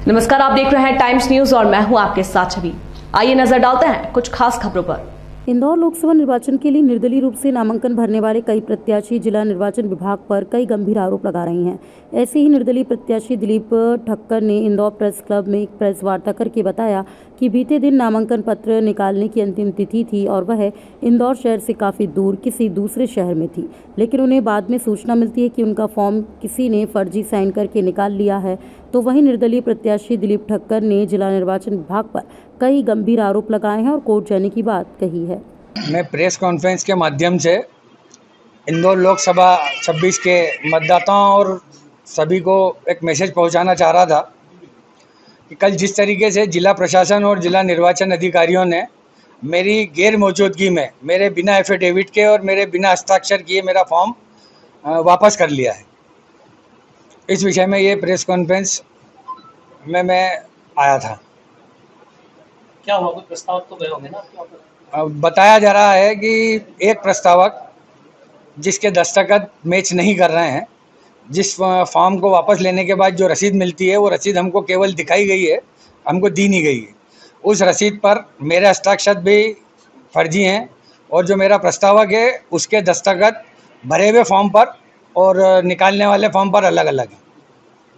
नमस्कार, आप देख रहे हैं टाइम्स न्यूज और मैं हूं आपके साथ छवि। आइए नजर डालते हैं कुछ खास खबरों पर। इंदौर लोकसभा निर्वाचन के लिए निर्दलीय रूप से नामांकन भरने वाले कई प्रत्याशी जिला निर्वाचन विभाग पर कई गंभीर आरोप लगा रहे हैं। ऐसे ही निर्दलीय प्रत्याशी दिलीप ठक्कर ने इंदौर प्रेस क्लब में एक प्रेस वार्ता करके बताया कि बीते दिन नामांकन पत्र निकालने की अंतिम तिथि थी और वह इंदौर शहर से काफ़ी दूर किसी दूसरे शहर में थी, लेकिन उन्हें बाद में सूचना मिलती है कि उनका फॉर्म किसी ने फर्जी साइन करके निकाल लिया है। तो वहीं निर्दलीय प्रत्याशी दिलीप ठक्कर ने जिला निर्वाचन विभाग पर कई गंभीर आरोप लगाए हैं और कोर्ट जाने की बात कही है। मैं प्रेस कॉन्फ्रेंस के माध्यम से इंदौर लोकसभा 26 के मतदाताओं और सभी को एक मैसेज पहुंचाना चाह रहा था कि कल जिस तरीके से जिला प्रशासन और जिला निर्वाचन अधिकारियों ने मेरी गैर मौजूदगी में मेरे बिना एफिडेविट के और मेरे बिना हस्ताक्षर किए मेरा फॉर्म वापस कर लिया है। इस विषय में ये प्रेस कॉन्फ्रेंस में मैं आया था। क्या हुआ, कुछ प्रस्तावक तो गए होंगे ना? बताया जा रहा है कि एक प्रस्तावक जिसके दस्तखत मैच नहीं कर रहे हैं, जिस फॉर्म को वापस लेने के बाद जो रसीद मिलती है वो रसीद हमको केवल दिखाई गई है, हमको दी नहीं गई है। उस रसीद पर मेरे हस्ताक्षर भी फर्जी हैं और जो मेरा प्रस्तावक है उसके दस्तखत भरे हुए फॉर्म पर और निकालने वाले फॉर्म पर अलग अलग हैं।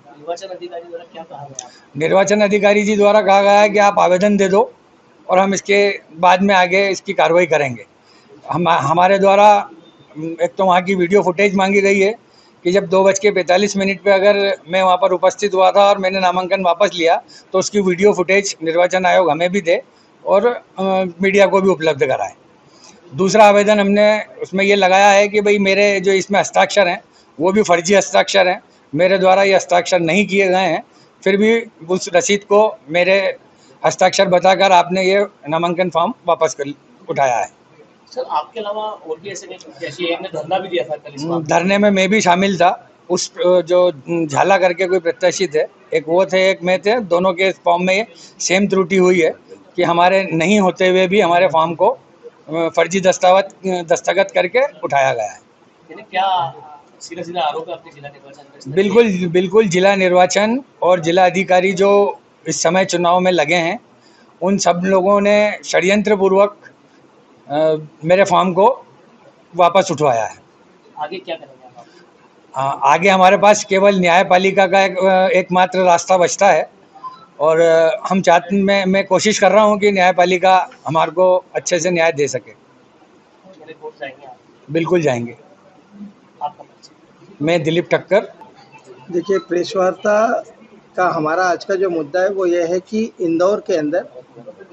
निर्वाचन अधिकारी द्वारा क्या कहा गया? निर्वाचन अधिकारी जी द्वारा कहा गया है कि आप आवेदन दे दो और हम इसके बाद में आगे इसकी कार्रवाई करेंगे। हमारे द्वारा एक तो वहाँ की वीडियो फुटेज मांगी गई है कि जब 2:45 पे अगर मैं वहाँ पर उपस्थित हुआ था और मैंने नामांकन वापस लिया तो उसकी वीडियो फुटेज निर्वाचन आयोग हमें भी दे और मीडिया को भी उपलब्ध कराए। दूसरा आवेदन हमने उसमें ये लगाया है कि भाई मेरे जो इसमें हस्ताक्षर हैं वो भी फर्जी हस्ताक्षर हैं, मेरे द्वारा ये हस्ताक्षर नहीं किए गए हैं, फिर भी उस रसीद को मेरे हस्ताक्षर बताकर आपने ये नामांकन फॉर्म वापस कर उठाया है। सर, आपके अलावा और भी ऐसे प्रत्याशी हैं, धरना भी दिया था कल इस बात? धरने में मैं भी शामिल था। उस जो झाला करके कोई प्रत्याशी थे, एक वो थे एक मैं थे, दोनों के फॉर्म में सेम त्रुटि हुई है कि हमारे नहीं होते हुए भी हमारे फॉर्म को फर्जी दस्तखत करके उठाया गया है। क्या सीधा सीधा आरोप है आपके जिला निर्वाचन? बिल्कुल जिला निर्वाचन और जिला अधिकारी जो इस समय चुनाव में लगे हैं उन सब लोगों ने षड्यंत्र पूर्वक मेरे फॉर्म को वापस उठवाया है। आगे क्या करेंगे आप? आगे हमारे पास केवल न्यायपालिका का एकमात्र रास्ता बचता है और हम चाहते मैं कोशिश कर रहा हूं कि न्यायपालिका हमारे को अच्छे से न्याय दे सके। कोर्ट जाएंगे आप? बिल्कुल जाएंगे। आपका? मैं दिलीप ठक्कर। देखिए, प्रेस वार्ता का हमारा आज का जो मुद्दा है वो ये है कि इंदौर के अंदर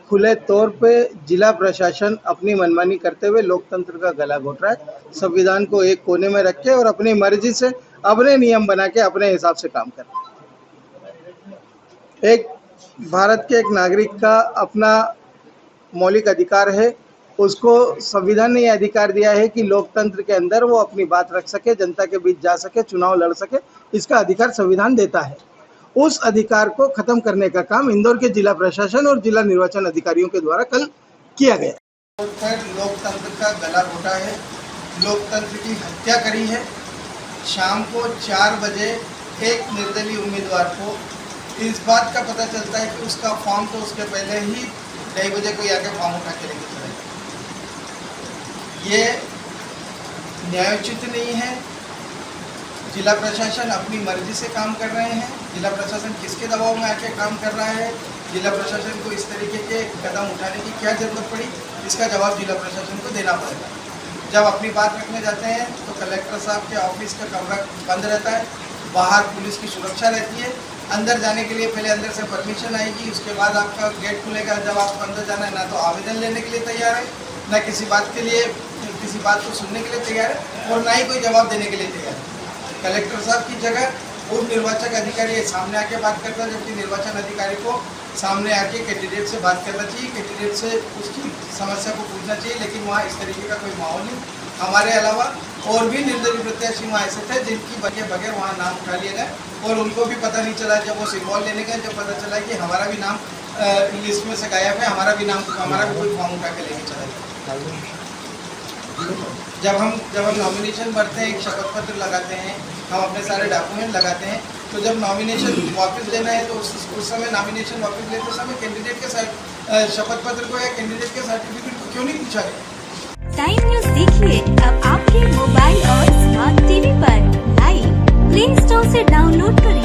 खुले तौर पे जिला प्रशासन अपनी मनमानी करते हुए लोकतंत्र का गला घोट रहा है। संविधान को एक कोने में रख के और अपनी मर्जी से अपने नियम बना के अपने हिसाब से काम कर रहा है। एक भारत के एक नागरिक का अपना मौलिक अधिकार है, उसको संविधान ने यह अधिकार दिया है कि लोकतंत्र के अंदर वो अपनी बात रख सके, जनता के बीच जा सके, चुनाव लड़ सके, इसका अधिकार संविधान देता है। उस अधिकार को खत्म करने का काम इंदौर के जिला प्रशासन और जिला निर्वाचन अधिकारियों के द्वारा कल किया गया। लोकतंत्र का गला घोटा है, लोकतंत्र की हत्या करी है। शाम को 4 बजे एक निर्दलीय उम्मीदवार को इस बात का पता चलता है कि उसका फॉर्म तो उसके पहले ही 2:30 बजे कोई आके फॉर्म उठा के लेके चला गया। ये न्यायोचित नहीं है। जिला प्रशासन अपनी मर्जी से काम कर रहे हैं। जिला प्रशासन किसके दबाव में आके काम कर रहा है, जिला प्रशासन को इस तरीके के कदम उठाने की क्या जरूरत पड़ी, इसका जवाब जिला प्रशासन को देना पड़ेगा। जब अपनी बात रखने जाते हैं तो कलेक्टर साहब के ऑफिस का कमरा बंद रहता है, बाहर पुलिस की सुरक्षा रहती है, अंदर जाने के लिए पहले अंदर से परमिशन आएगी, उसके बाद आपका गेट खुलेगा। जब आपको अंदर जाना है ना तो आवेदन लेने के लिए तैयार है, ना किसी बात के लिए किसी बात को सुनने के लिए तैयार है और ना ही कोई जवाब देने के लिए तैयार है। कलेक्टर साहब की जगह उप निर्वाचक अधिकारी सामने आके बात करता है, जबकि निर्वाचन अधिकारी को सामने आके कैंडिडेट से बात करना चाहिए, कैंडिडेट से उसकी समस्या को पूछना चाहिए। लेकिन वहाँ इस तरीके का कोई माहौल नहीं। हमारे अलावा और भी निर्दलीय प्रत्याशी वहाँ ऐसे थे जिनकी बगैर वहाँ नाम उठा लिए गए और उनको भी पता नहीं चला। जब वो सिंबल लेने गए, जब पता चला कि हमारा भी नाम लिस्ट में से गायब है, हमारा भी कोई फॉर्म उठा के लेके चला गया। जब हम नॉमिनेशन भरते हैं, एक शपथ पत्र लगाते हैं, हम अपने सारे डॉक्यूमेंट लगाते हैं, तो जब नॉमिनेशन वापस लेना है तो उस समय नॉमिनेशन वापस लेते समय कैंडिडेट के शपथ पत्र को या कैंडिडेट के सर्टिफिकेट को क्यों नहीं पूछा गया? टाइम न्यूज देखिए अब आपके मोबाइल और स्मार्ट टीवी पर लाइव प्ले स्टोर से डाउनलोड करें।